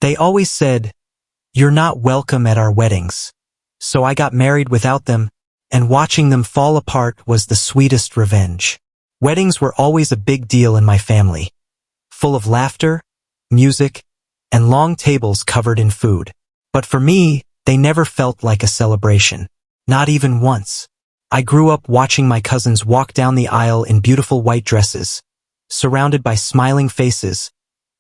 They always said, "You're not welcome at our weddings." So I got married without them, and watching them fall apart was the sweetest revenge. Weddings were always a big deal in my family, full of laughter, music, and long tables covered in food. But for me, they never felt like a celebration. Not even once. I grew up watching my cousins walk down the aisle in beautiful white dresses, surrounded by smiling faces,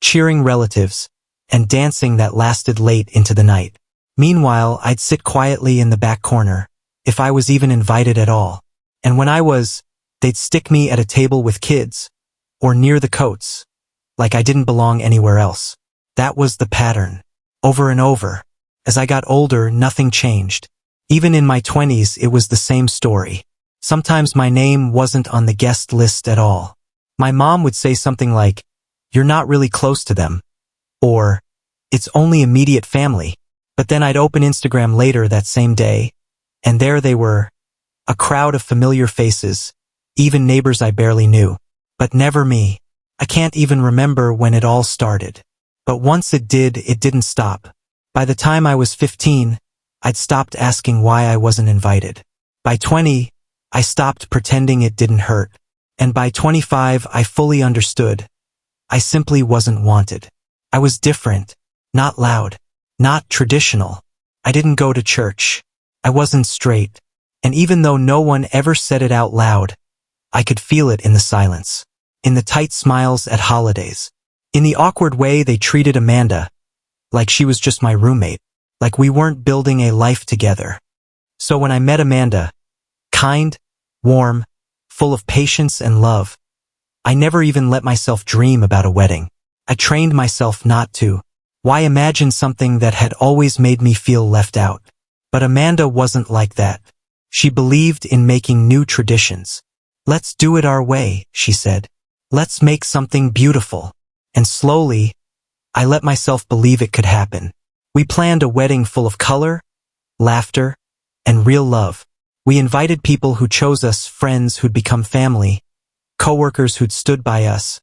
cheering relatives, and dancing that lasted late into the night. Meanwhile, I'd sit quietly in the back corner, if I was even invited at all. And when I was, they'd stick me at a table with kids, or near the coats, like I didn't belong anywhere else. That was the pattern, over and over. As I got older, nothing changed. Even in my 20s, it was the same story. Sometimes my name wasn't on the guest list at all. My mom would say something like, "You're not really close to them," or, "It's only immediate family." But then I'd open Instagram later that same day, and there they were, a crowd of familiar faces, even neighbors I barely knew. But never me. I can't even remember when it all started. But once it did, it didn't stop. By the time I was 15, I'd stopped asking why I wasn't invited. By 20, I stopped pretending it didn't hurt. And by 25, I fully understood. I simply wasn't wanted. I was different, not loud, not traditional. I didn't go to church. I wasn't straight. And even though no one ever said it out loud, I could feel it in the silence, in the tight smiles at holidays, in the awkward way they treated Amanda, like she was just my roommate, like we weren't building a life together. So when I met Amanda, kind, warm, full of patience and love, I never even let myself dream about a wedding. I trained myself not to. Why imagine something that had always made me feel left out? But Amanda wasn't like that. She believed in making new traditions. "Let's do it our way," she said. "Let's make something beautiful." And slowly, I let myself believe it could happen. We planned a wedding full of color, laughter, and real love. We invited people who chose us, friends who'd become family, coworkers who'd stood by us,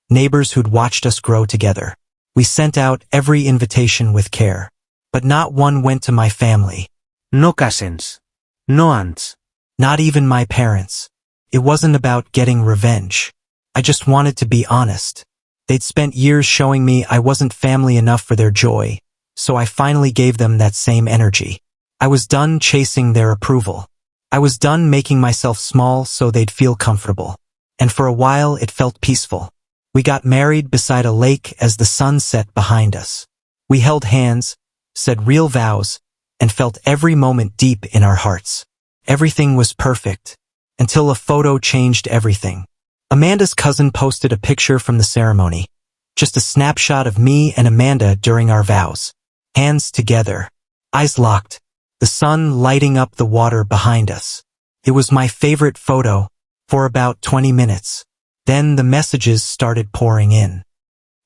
neighbors who'd watched us grow together. We sent out every invitation with care. But not one went to my family. No cousins. No aunts. Not even my parents. It wasn't about getting revenge. I just wanted to be honest. They'd spent years showing me I wasn't family enough for their joy, so I finally gave them that same energy. I was done chasing their approval. I was done making myself small so they'd feel comfortable. And for a while it felt peaceful. We got married beside a lake as the sun set behind us. We held hands, said real vows, and felt every moment deep in our hearts. Everything was perfect, until a photo changed everything. Amanda's cousin posted a picture from the ceremony, just a snapshot of me and Amanda during our vows. Hands together, eyes locked, the sun lighting up the water behind us. It was my favorite photo, for about 20 minutes. Then the messages started pouring in.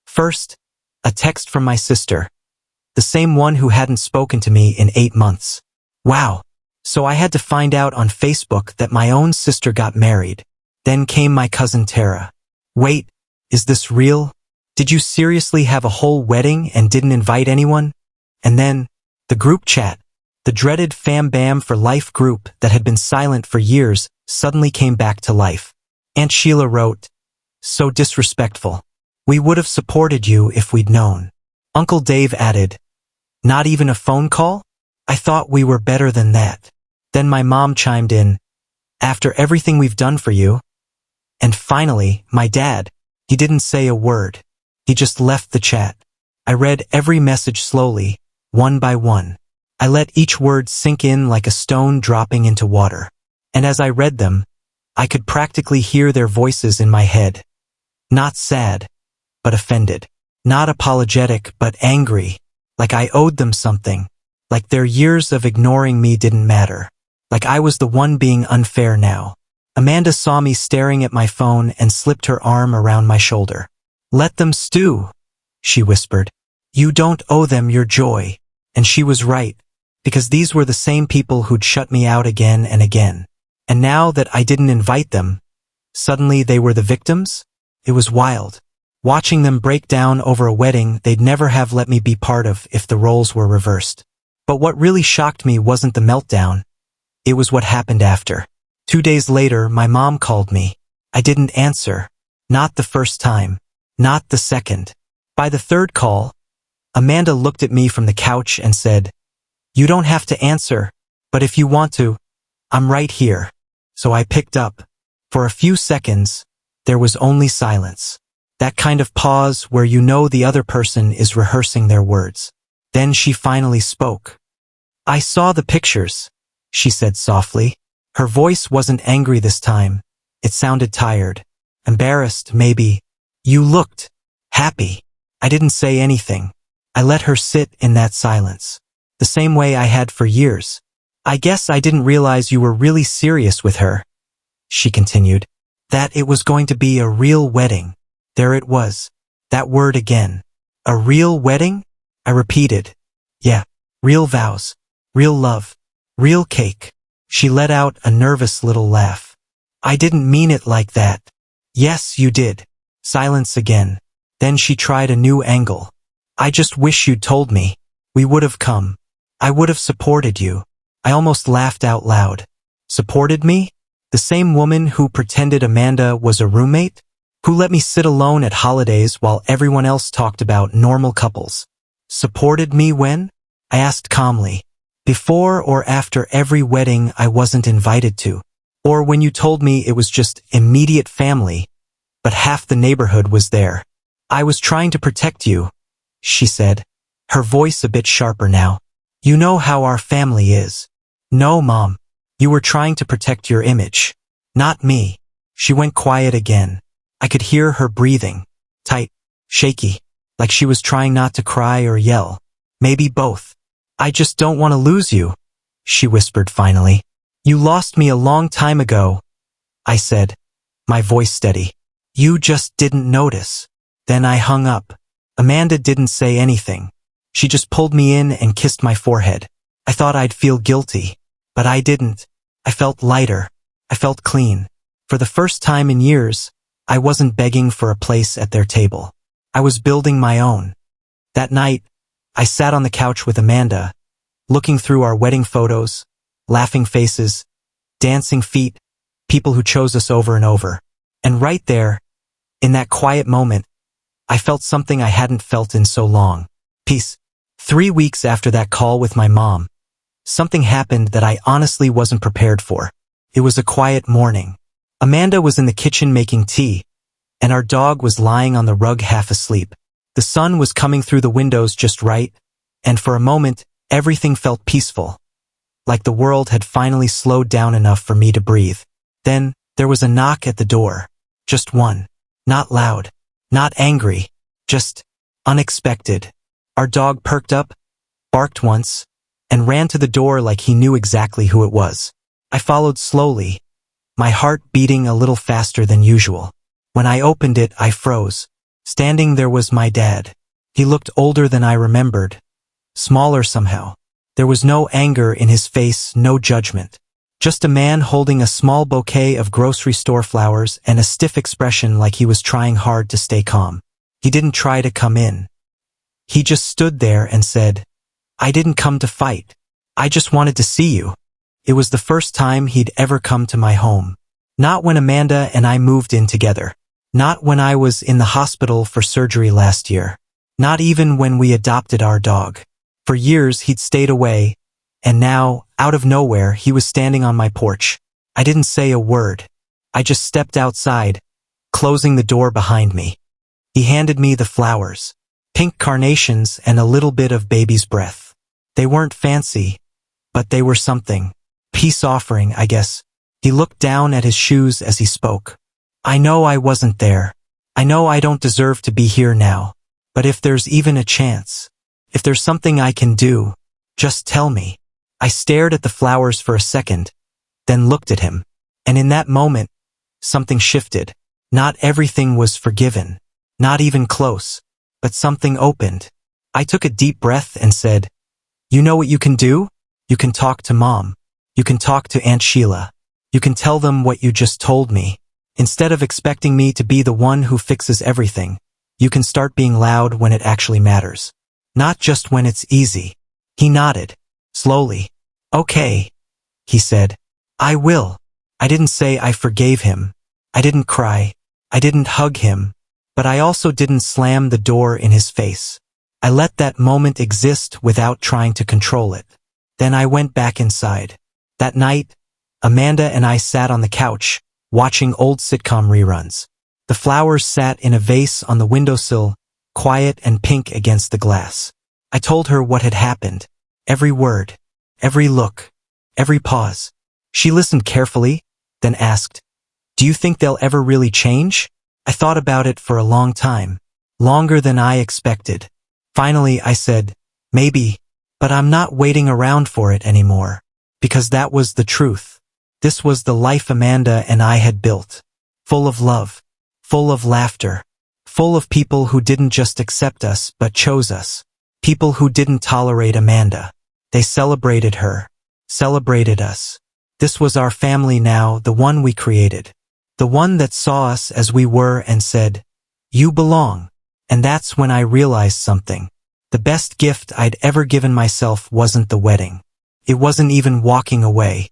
First, a text from my sister, the same one who hadn't spoken to me in 8 months. Wow. So I had to find out on Facebook that my own sister got married. Then came my cousin Tara. Wait, is this real? Did you seriously have a whole wedding and didn't invite anyone? And then, the group chat, the dreaded Fam Bam for Life group that had been silent for years, suddenly came back to life. Aunt Sheila wrote, "So disrespectful. We would have supported you if we'd known." Uncle Dave added, "Not even a phone call? I thought we were better than that." Then my mom chimed in, "After everything we've done for you." And finally, my dad. He didn't say a word. He just left the chat. I read every message slowly, one by one. I let each word sink in like a stone dropping into water. And as I read them, I could practically hear their voices in my head. Not sad, but offended. Not apologetic, but angry. Like I owed them something. Like their years of ignoring me didn't matter. Like I was the one being unfair now. Amanda saw me staring at my phone and slipped her arm around my shoulder. "Let them stew," she whispered. "You don't owe them your joy." And she was right, because these were the same people who'd shut me out again and again. And now that I didn't invite them, suddenly they were the victims? It was wild. watching them break down over a wedding they'd never have let me be part of if the roles were reversed. But what really shocked me wasn't the meltdown. It was what happened after. 2 days later, my mom called me. I didn't answer. Not the first time. Not the second. By the third call, Amanda looked at me from the couch and said, "You don't have to answer, but if you want to, I'm right here." So I picked up. For a few seconds, there was only silence. That kind of pause where you know the other person is rehearsing their words. Then she finally spoke. "I saw the pictures," she said softly. Her voice wasn't angry this time. It sounded tired. Embarrassed, maybe. "You looked happy." I didn't say anything. I let her sit in that silence. The same way I had for years. "I guess I didn't realize you were really serious with her," she continued. "That it was going to be a real wedding." There it was. That word again. "A real wedding?" I repeated. "Yeah, real vows, real love, real cake." She let out a nervous little laugh. "I didn't mean it like that." "Yes, you did." Silence again. Then she tried a new angle. "I just wish you'd told me. We would have come. I would have supported you." I almost laughed out loud. Supported me? The same woman who pretended Amanda was a roommate? Who let me sit alone at holidays while everyone else talked about normal couples? Supported me when? I asked calmly. Before or after every wedding I wasn't invited to? Or when you told me it was just immediate family, but half the neighborhood was there? "I was trying to protect you," she said, her voice a bit sharper now. "You know how our family is." "No, Mom. You were trying to protect your image. Not me." She went quiet again. I could hear her breathing. Tight, shaky, like she was trying not to cry or yell. Maybe both. "I just don't want to lose you," she whispered finally. "You lost me a long time ago," I said, my voice steady. "You just didn't notice." Then I hung up. Amanda didn't say anything. She just pulled me in and kissed my forehead. I thought I'd feel guilty, but I didn't. I felt lighter. I felt clean. For the first time in years, I wasn't begging for a place at their table. I was building my own. That night, I sat on the couch with Amanda, looking through our wedding photos, laughing faces, dancing feet, people who chose us over and over. And right there, in that quiet moment, I felt something I hadn't felt in so long. Peace. 3 weeks after that call with my mom, something happened that I honestly wasn't prepared for. It was a quiet morning. Amanda was in the kitchen making tea, and our dog was lying on the rug half asleep. The sun was coming through the windows just right, and for a moment, everything felt peaceful, like the world had finally slowed down enough for me to breathe. Then, there was a knock at the door. Just one. Not loud. Not angry. Just unexpected. Our dog perked up, barked once, and ran to the door like he knew exactly who it was. I followed slowly, my heart beating a little faster than usual. When I opened it, I froze. Standing there was my dad. He looked older than I remembered, smaller somehow. There was no anger in his face, no judgment. Just a man holding a small bouquet of grocery store flowers and a stiff expression like he was trying hard to stay calm. He didn't try to come in. He just stood there and said, "I didn't come to fight. I just wanted to see you." It was the first time he'd ever come to my home. Not when Amanda and I moved in together. Not when I was in the hospital for surgery last year. Not even when we adopted our dog. For years he'd stayed away, and now, out of nowhere, he was standing on my porch. I didn't say a word. I just stepped outside, closing the door behind me. He handed me the flowers. Pink carnations and a little bit of baby's breath. They weren't fancy, but they were something. Peace offering, I guess. He looked down at his shoes as he spoke. "I know I wasn't there. I know I don't deserve to be here now. But if there's even a chance, if there's something I can do, just tell me." I stared at the flowers for a second, then looked at him. And in that moment, something shifted. Not everything was forgiven. Not even close. But something opened. I took a deep breath and said, "You know what you can do? You can talk to Mom. You can talk to Aunt Sheila. You can tell them what you just told me. Instead of expecting me to be the one who fixes everything, You can start being loud when it actually matters. Not just when it's easy. He nodded. Slowly. Okay, he said. I will. I didn't say I forgave him. I didn't cry. I didn't hug him. But I also didn't slam the door in his face. I let that moment exist without trying to control it. Then I went back inside. That night, Amanda and I sat on the couch, watching old sitcom reruns. The flowers sat in a vase on the windowsill, quiet and pink against the glass. I told her what had happened. Every word. Every look. Every pause. She listened carefully, then asked, "Do you think they'll ever really change?" I thought about it for a long time. Longer than I expected. Finally, I said, "Maybe, but I'm not waiting around for it anymore." Because that was the truth. This was the life Amanda and I had built. Full of love. Full of laughter. Full of people who didn't just accept us, but chose us. People who didn't tolerate Amanda. They celebrated her. Celebrated us. This was our family now, the one we created. The one that saw us as we were and said, "You belong." And that's when I realized something. The best gift I'd ever given myself wasn't the wedding. It wasn't even walking away.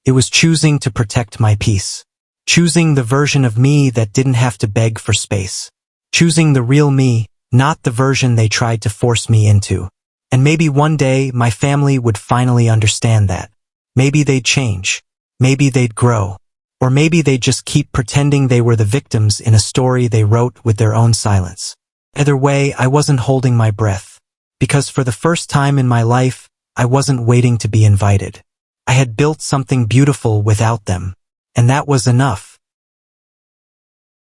It was choosing to protect my peace. Choosing the version of me that didn't have to beg for space. Choosing the real me, not the version they tried to force me into. And maybe one day my family would finally understand that. Maybe they'd change. Maybe they'd grow. Or maybe they'd just keep pretending they were the victims in a story they wrote with their own silence. Either way, I wasn't holding my breath. Because for the first time in my life, I wasn't waiting to be invited. I had built something beautiful without them. And that was enough.